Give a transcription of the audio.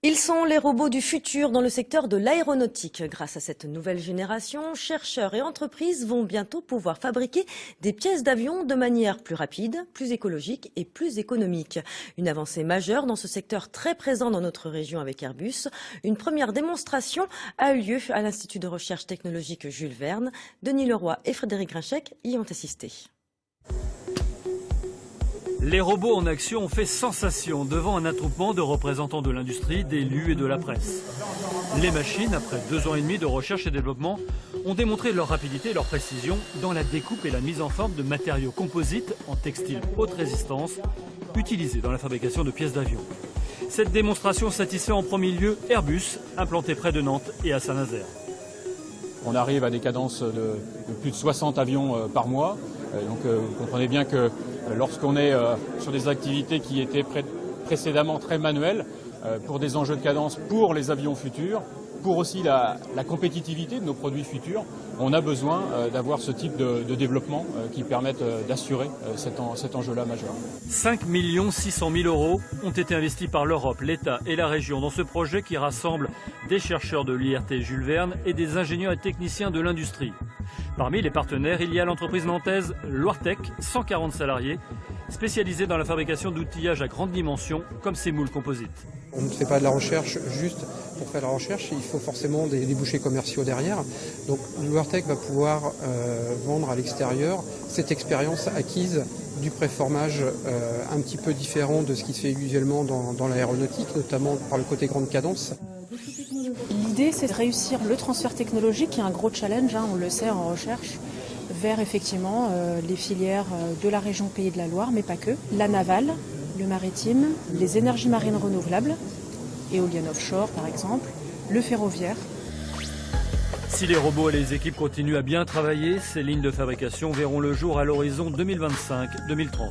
Ils sont les robots du futur dans le secteur de l'aéronautique. Grâce à cette nouvelle génération, chercheurs et entreprises vont bientôt pouvoir fabriquer des pièces d'avion de manière plus rapide, plus écologique et plus économique. Une avancée majeure dans ce secteur très présent dans notre région avec Airbus. Une première démonstration a eu lieu à l'Institut de recherche technologique Jules Verne. Denis Leroy et Frédéric Grinchec y ont assisté. Les robots en action ont fait sensation devant un attroupement de représentants de l'industrie, d'élus et de la presse. Les machines, après 2 ans et demi de recherche et développement, ont démontré leur rapidité et leur précision dans la découpe et la mise en forme de matériaux composites en textile haute résistance, utilisés dans la fabrication de pièces d'avion. Cette démonstration satisfait en premier lieu Airbus, implanté près de Nantes et à Saint-Nazaire. On arrive à des cadences de plus de 60 avions par mois. Donc vous comprenez bien que lorsqu'on est sur des activités qui étaient précédemment très manuelles, pour des enjeux de cadence pour les avions futurs, pour aussi la compétitivité de nos produits futurs, on a besoin d'avoir ce type de développement qui permette d'assurer cet enjeu-là majeur. 5 600 000 € ont été investis par l'Europe, l'État et la région dans ce projet qui rassemble des chercheurs de l'IRT Jules Verne et des ingénieurs et techniciens de l'industrie. Parmi les partenaires, il y a l'entreprise nantaise Loirtec, 140 salariés, spécialisée dans la fabrication d'outillages à grande dimension comme ces moules composites. On ne fait pas de la recherche juste pour faire de la recherche, il faut forcément des débouchés commerciaux derrière. Donc Loirtec va pouvoir vendre à l'extérieur cette expérience acquise du préformage un petit peu différent de ce qui se fait usuellement dans l'aéronautique, notamment par le côté grande cadence. L'idée, c'est de réussir le transfert technologique, qui est un gros challenge, on le sait en recherche, vers effectivement les filières de la région Pays de la Loire, mais pas que, la navale, le maritime, les énergies marines renouvelables, éoliennes offshore par exemple, le ferroviaire. Si les robots et les équipes continuent à bien travailler, ces lignes de fabrication verront le jour à l'horizon 2025-2030.